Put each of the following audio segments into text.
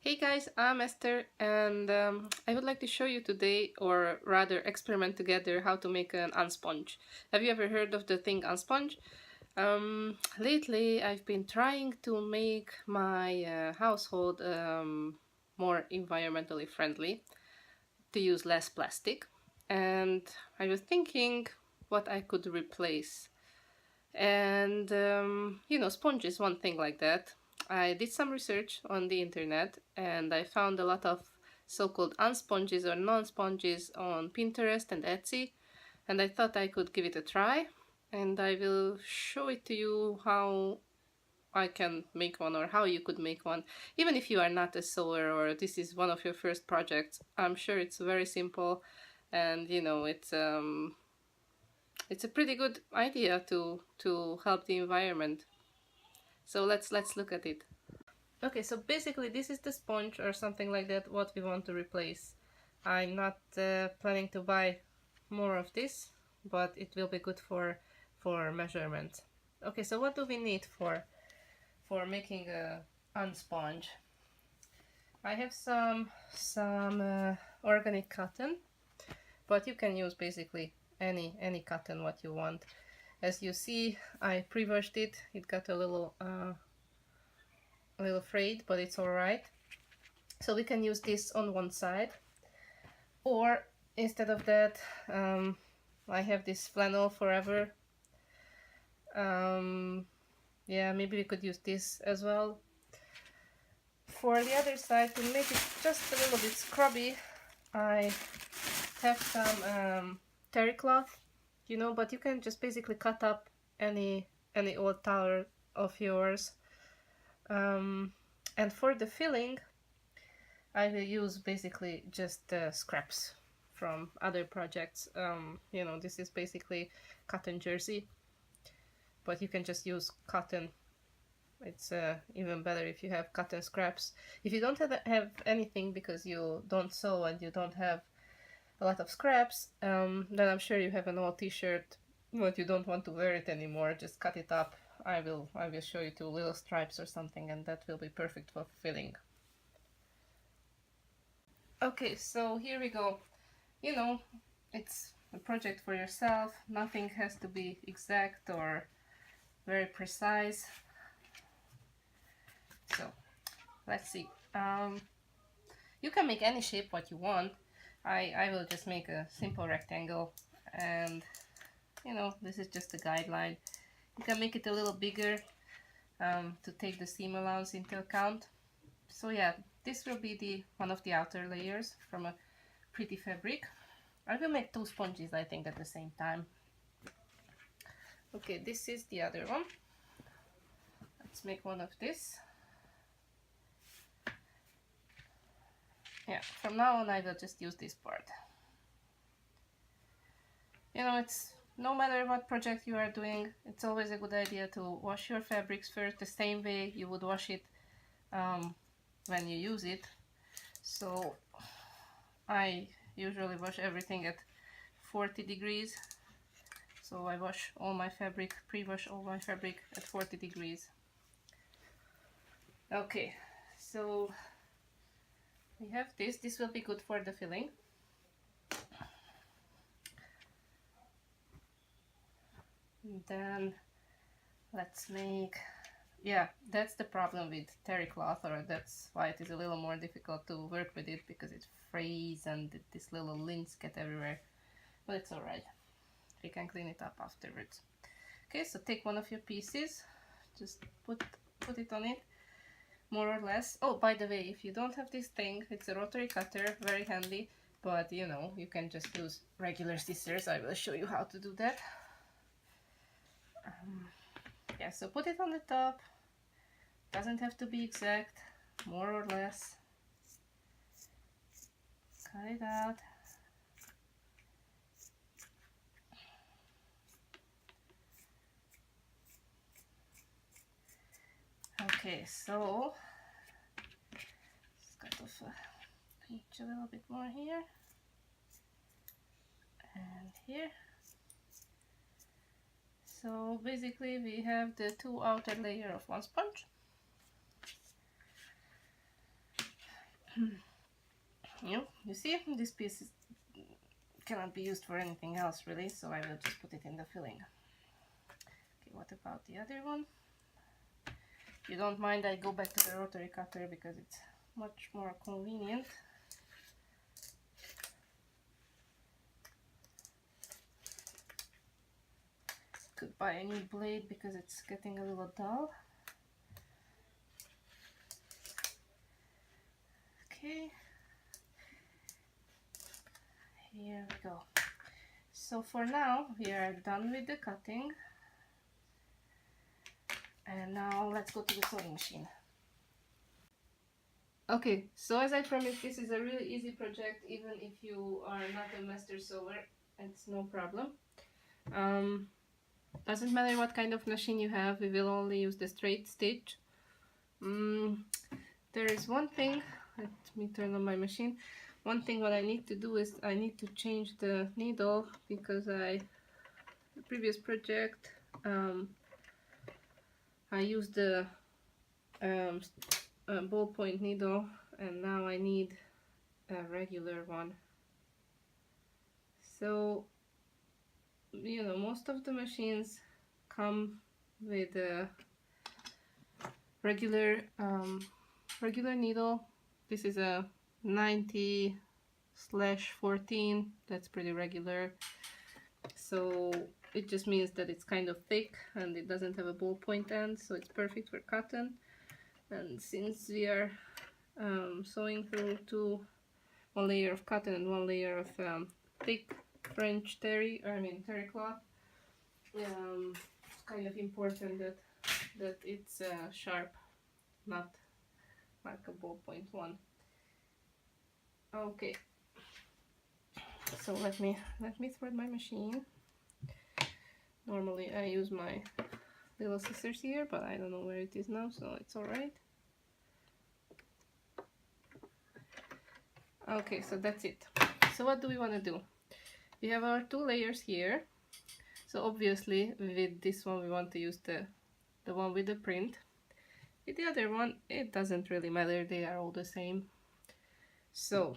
Hey guys, I'm Esther and I would like to show you today, or rather experiment together, how to make an unsponge. Have you ever heard of the thing unsponge? Lately I've been trying to make my household more environmentally friendly, to use less plastic, and I was thinking what I could replace. And sponge is one thing like that. I did some research on the internet and I found a lot of so-called unsponges or non-sponges on Pinterest and Etsy, and I thought I could give it a try, and I will show it to you how I can make one, or how you could make one. Even if you are not a sewer or this is one of your first projects, I'm sure it's very simple, and it's a pretty good idea to help the environment. So let's look at it. Okay, so basically this is the sponge or something like that what we want to replace. I'm not planning to buy more of this, but it will be good for measurement. Okay, so what do we need for making a unsponge? I have some organic cotton, but you can use basically any cotton what you want. As you see, I pre-washed it. It got a little frayed, but it's alright. So we can use this on one side, or instead of that, I have this flannel forever. Yeah, maybe we could use this as well. For the other side, to make it just a little bit scrubby, I have some terry cloth, but you can just basically cut up any old towel of yours. And for the filling, I will use basically just scraps from other projects. This is basically cotton jersey, but you can just use cotton. It's even better if you have cotton scraps. If you don't have anything because you don't sew and you don't have a lot of scraps, then I'm sure you have an old t-shirt, but you don't want to wear it anymore. Just cut it up. I will show you 2 little stripes or something, and that will be perfect for filling. Okay, so here we go. It's a project for yourself. Nothing has to be exact or very precise. So let's see. You can make any shape what you want. I will just make a simple rectangle, and this is just a guideline. You can make it a little bigger to take the seam allowance into account. So yeah, this will be one of the outer layers from a pretty fabric. I will make 2 sponges, I think, at the same time. Okay, this is the other one. Let's make one of this. Yeah, from now on I will just use this part. It's no matter what project you are doing, it's always a good idea to wash your fabrics first the same way you would wash it when you use it. So I usually wash everything at 40 degrees. So I wash all my fabric, pre-wash all my fabric at 40 degrees. Okay, so we have this. This will be good for the filling. And then let's make, yeah, that's the problem with terry cloth, or that's why it is a little more difficult to work with it, because it frays and these little lines get everywhere. But it's alright. We can clean it up afterwards. Okay, so take one of your pieces, just put it on it, more or less. Oh, by the way, if you don't have this thing, it's a rotary cutter, very handy, but you can just use regular scissors. I will show you how to do that. Yeah, so put it on the top. Doesn't have to be exact, more or less. Cut it out. Okay, so let's cut off a pinch a little bit more here and here. So basically we have the 2 outer layer of one sponge. You see, this piece cannot be used for anything else really, so I will just put it in the filling. Okay, what about the other one? If you don't mind, I go back to the rotary cutter because it's much more convenient. Could buy a new blade because it's getting a little dull. Okay, here we go. So for now we are done with the cutting, and now let's go to the sewing machine. Okay, so as I promised, this is a really easy project. Even if you are not a master sewer, it's no problem. Doesn't matter what kind of machine you have, we will only use the straight stitch. There is one thing, let me turn on my machine. One thing what I need to do is I need to change the needle, because the previous project I used the ballpoint needle, and now I need a regular one. So, you know, most of the machines come with a regular needle. This is a 90/14. That's pretty regular. So it just means that it's kind of thick and it doesn't have a ballpoint end, so it's perfect for cotton. And since we are sewing through one layer of cotton and one layer of thick French terry cloth, it's kind of important that it's sharp, not like a ballpoint one. Okay, so let me thread my machine. Normally I use my little scissors here, but I don't know where it is now, so it's alright. Okay, so that's it. So what do we want to do? We have our two layers here. So obviously with this one we want to use the one with the print. With the other one it doesn't really matter, they are all the same. So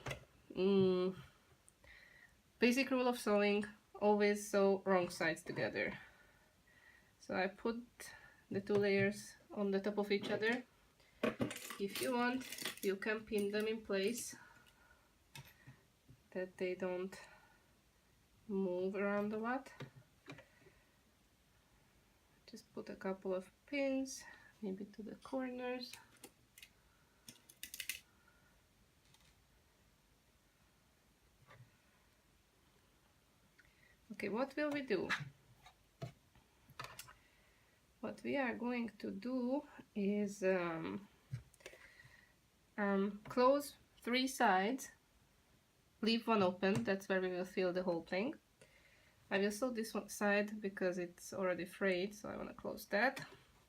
basic rule of sewing, always sew wrong sides together. So I put the two layers on the top of each other. If you want, you can pin them in place that they don't move around a lot. Just put a couple of pins, maybe to the corners. Okay, what will we do? What we are going to do is close three sides, leave one open, that's where we will fill the whole thing. I will sew this one side because it's already frayed, so I want to close that.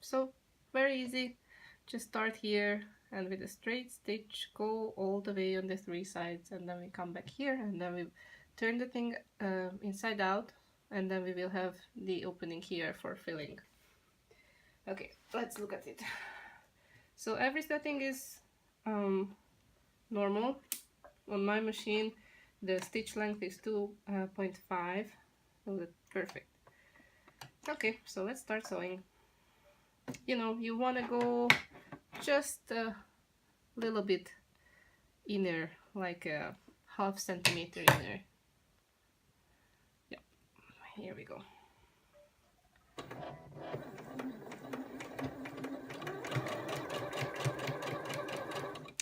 So very easy, just start here and with a straight stitch go all the way on the three sides, and then we come back here and then we turn the thing inside out, and then we will have the opening here for filling. Okay, let's look at it. So every setting is normal. On my machine the stitch length is 2.5, so that's perfect. Okay, so let's start sewing. You know, you want to go just a little bit inner, like a half centimeter inner. Yeah, here we go.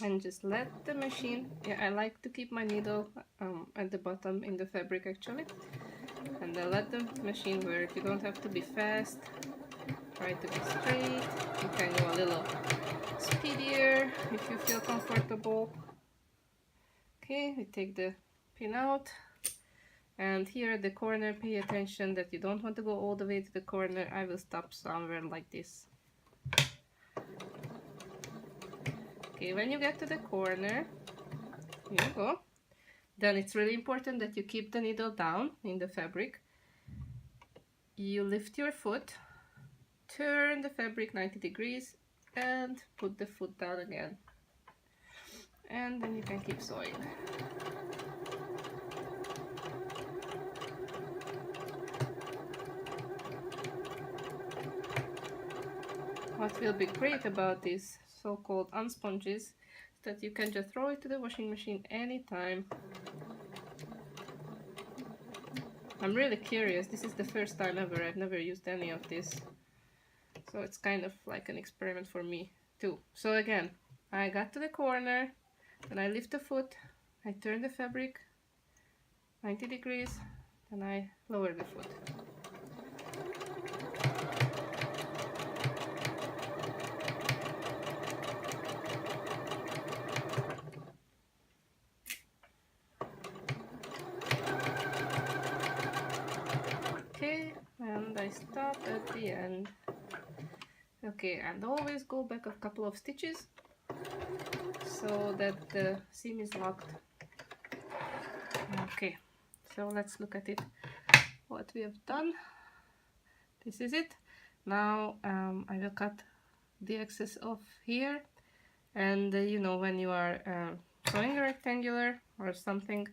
And just let the machine, I like to keep my needle at the bottom in the fabric actually, and then let the machine work. You don't have to be fast, try to be straight. You can go a little speedier if you feel comfortable. Okay, we take the pin out, and here at the corner pay attention that you don't want to go all the way to the corner. I will stop somewhere like this. Okay, when you get to the corner, here you go, then it's really important that you keep the needle down in the fabric. You lift your foot, turn the fabric 90 degrees and put the foot down again. and then you can keep sewing. What will be great about these so-called unsponges is that you can just throw it to the washing machine anytime. I'm really curious, this is the first time ever, I've never used any of this. So it's kind of like an experiment for me too. So again, I got to the corner, then I lift the foot, I turn the fabric 90 degrees, then I lower the foot. Okay, and I stop at the end. Okay, and always go back a couple of stitches so that the seam is locked. Okay, so let's look at it, what we have done. This is it. Now I will cut the excess off here, and you know, when you are sewing a rectangular or something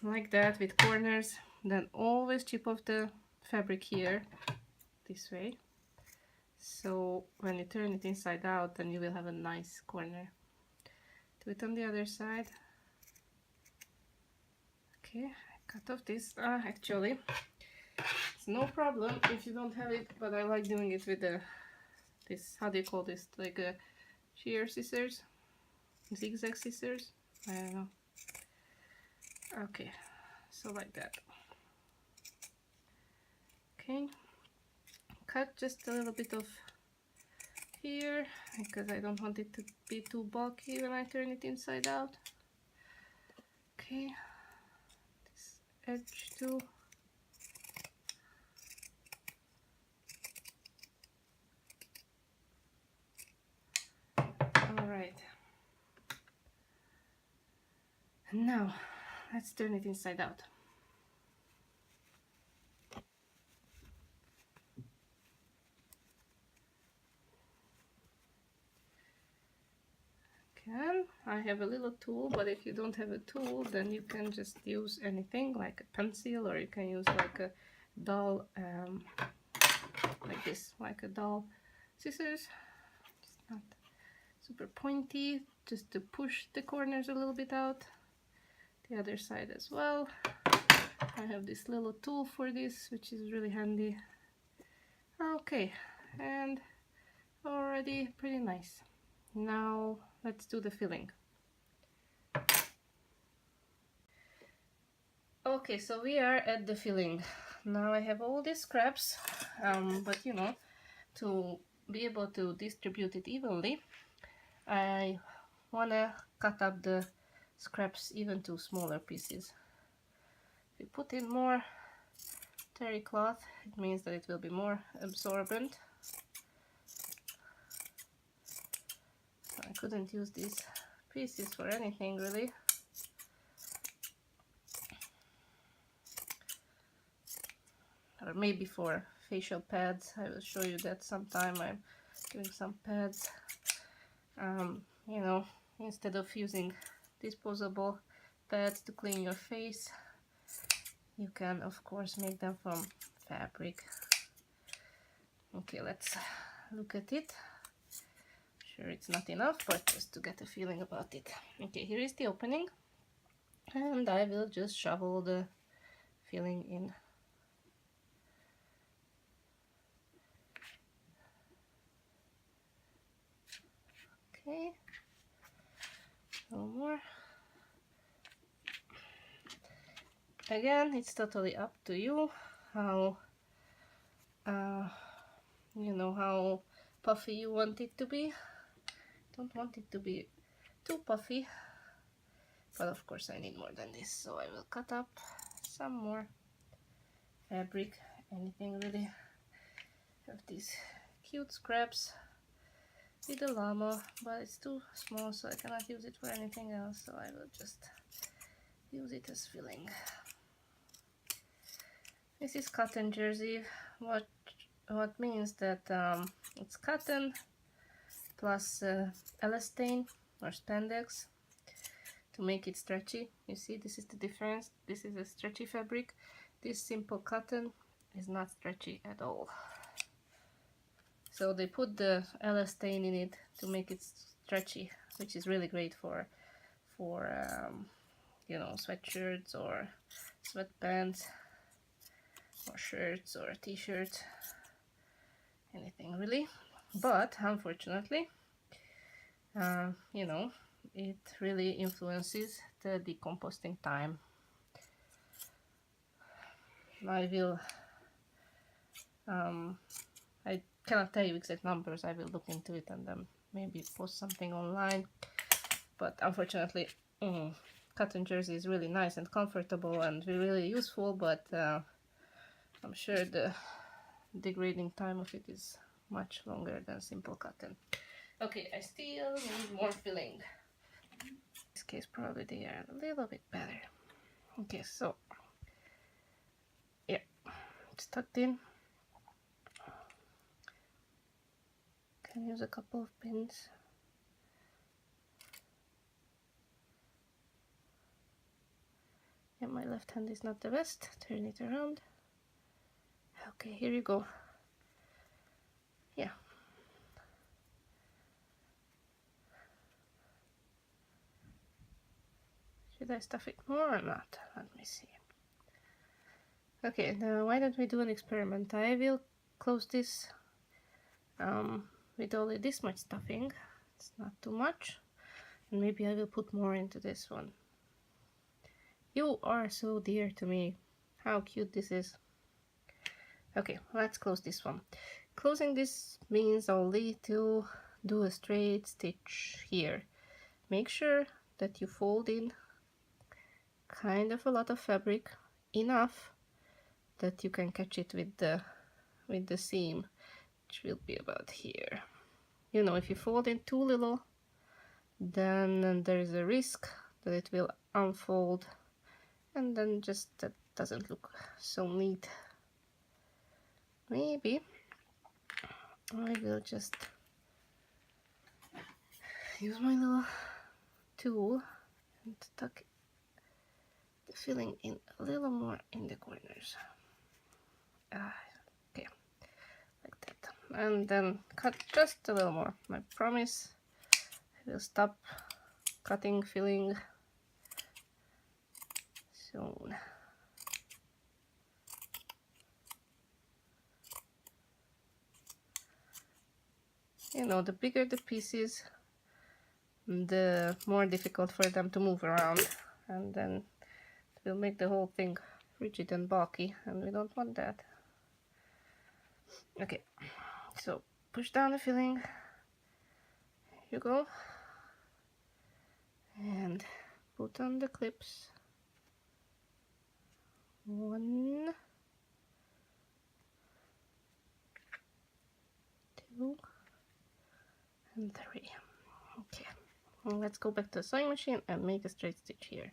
like that with corners, then always chip off the fabric here this way, so when you turn it inside out, then you will have a nice corner. Do it on the other side. Okay, I cut off this. Actually, it's no problem if you don't have it, but I like doing it with this, how do you call this, like a shear scissors, zigzag scissors, I don't know. Okay, so like that. Okay, cut just a little bit of here because I don't want it to be too bulky when I turn it inside out. Okay, this edge too. Alright, and now let's turn it inside out. I have a little tool, but if you don't have a tool, then you can just use anything like a pencil, or you can use like a dull, like this, like a dull scissors. It's not super pointy, just to push the corners a little bit out. The other side as well. I have this little tool for this, which is really handy. Okay, and already pretty nice. Now let's do the filling. Okay, so we are at the filling. Now I have all these scraps, but you know, to be able to distribute it evenly, I wanna cut up the scraps even to smaller pieces. If you put in more terry cloth, it means that it will be more absorbent. So I couldn't use these pieces for anything really. Or maybe for facial pads. I will show you that sometime. I'm doing some pads. You know, instead of using disposable pads to clean your face, you can of course make them from fabric. Okay, let's look at it. Sure, it's not enough, but just to get a feeling about it. Okay, here is the opening, and I will just shovel the filling in. Okay, a little more. Again, it's totally up to you how you know, how puffy you want it to be. Don't want it to be too puffy, but of course I need more than this, so I will cut up some more fabric, anything really. Have these cute scraps with the llama, but it's too small, so I cannot use it for anything else, so I will just use it as filling. This is cotton jersey, what means that it's cotton plus elastane, or spandex to make it stretchy. You see, this is the difference. This is a stretchy fabric. This simple cotton is not stretchy at all. So they put the elastane in it to make it stretchy, which is really great for you know, sweatshirts or sweatpants or shirts or t-shirts, anything really. But unfortunately, you know, it really influences the decomposting time. I will I cannot tell you exact numbers. I will look into it and then maybe post something online. But unfortunately, cotton jersey is really nice and comfortable and really useful, but I'm sure the degrading time of it is much longer than simple cotton. Okay, I still need more filling. In this case, probably they are a little bit better. Okay, so yeah, it's tucked in. Can use a couple of pins. Yeah, my left hand is not the best. Turn it around. Okay, here you go. Yeah. Should I stuff it more or not? Let me see. Okay, now why don't we do an experiment? I will close this with only this much stuffing. It's not too much. And maybe I will put more into this one. You are so dear to me. How cute this is. Okay, let's close this one. Closing this means only to do a straight stitch here. Make sure that you fold in kind of a lot of fabric, enough that you can catch it with the seam, which will be about here. You know, if you fold in too little, then there is a risk that it will unfold, and then just that doesn't look so neat. Maybe I will just use my little tool and tuck the filling in a little more in the corners. Okay, like that. And then cut just a little more. I promise I will stop cutting filling soon. You know, the bigger the pieces, the more difficult for them to move around, and then it will make the whole thing rigid and bulky, and we don't want that. Okay, so push down the filling. Here you go. And put on the clips. 1, 2, and 3. Okay, well, let's go back to the sewing machine and make a straight stitch here.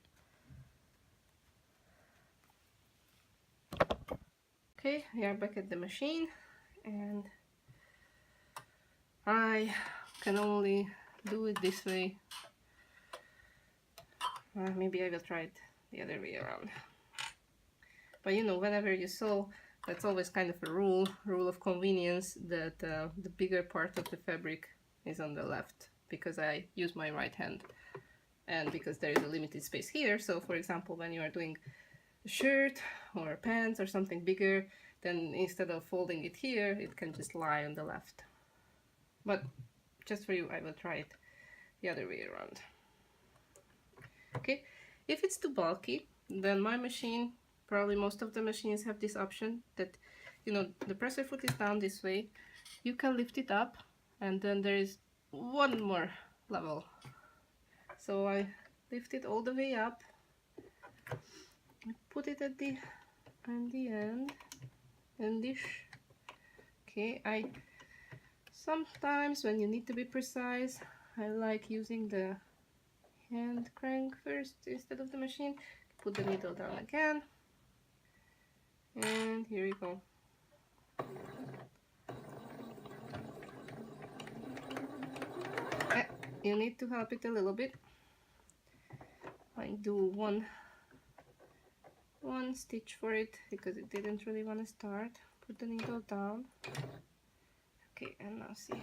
Okay, we are back at the machine, and I can only do it this way. Maybe I will try it the other way around. But you know, whenever you sew, that's always kind of a rule of convenience, that the bigger part of the fabric is on the left, because I use my right hand and because there is a limited space here. So for example, when you are doing a shirt or pants or something bigger, then instead of folding it here, it can just lie on the left. But just for you, I will try it the other way around. Okay, if it's too bulky, then my machine, probably most of the machines have this option that, you know, the presser foot is down this way. You can lift it up, and then there is one more level. So I lift it all the way up, I put it at the end, endish. Okay, I sometimes, when you need to be precise, I like using the hand crank first instead of the machine. Put the needle down again, and here we go. you need to help it a little bit. I do one stitch for it because it didn't really want to start. Put the needle down. Okay, and now see.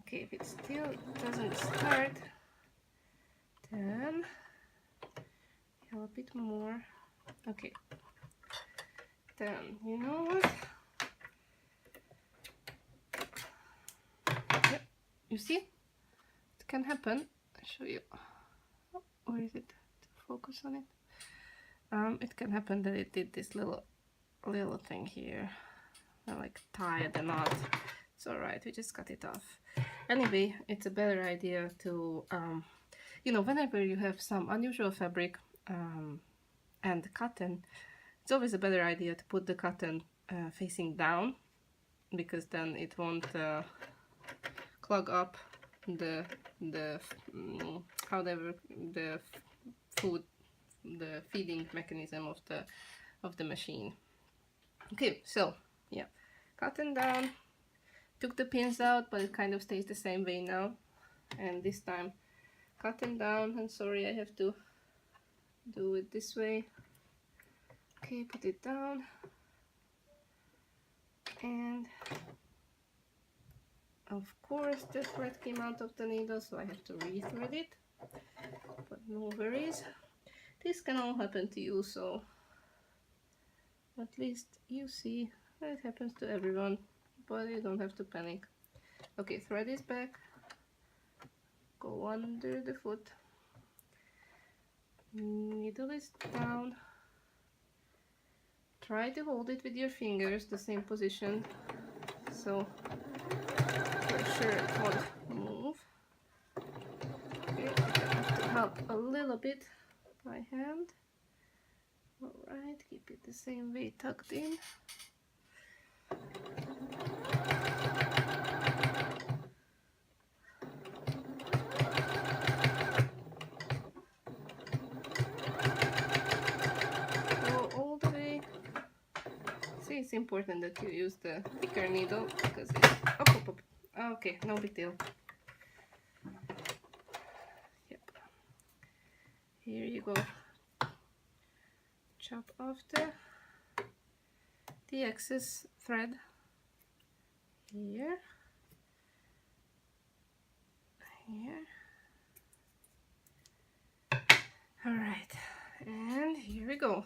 Okay, if it still doesn't start, then help it more. Okay, then you know what? Yep, you see? It can happen. I'll show you. Oh, where is it? To focus on it. It can happen that it did this little thing here. I like tied the knot. It's alright, we just cut it off. Anyway, it's a better idea to, you know, whenever you have some unusual fabric and cotton, it's always a better idea to put the cotton facing down, because then it won't clog up the feeding mechanism of the machine. Okay, so yeah, cotton down. Took the pins out, but it kind of stays the same way now. And this time, cotton down. And sorry, I have to do it this way. Okay, put it down. And of course, the thread came out of the needle, so I have to rethread it. But no worries. This can all happen to you, so at least you see that it happens to everyone, but you don't have to panic. Okay, thread is back. Go under the foot. Needle is down. Try to hold it with your fingers, the same position, so for sure it won't move. Okay, I have to help a little bit by hand. Alright, keep it the same way tucked in. Go all the way. See, it's important that you use the thicker needle because it's up. Okay, no big deal. Yep. Here you go. Chop off the excess thread here. All right, and here we go.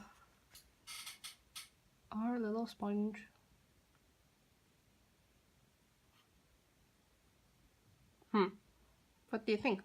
Our little sponge. What do you think?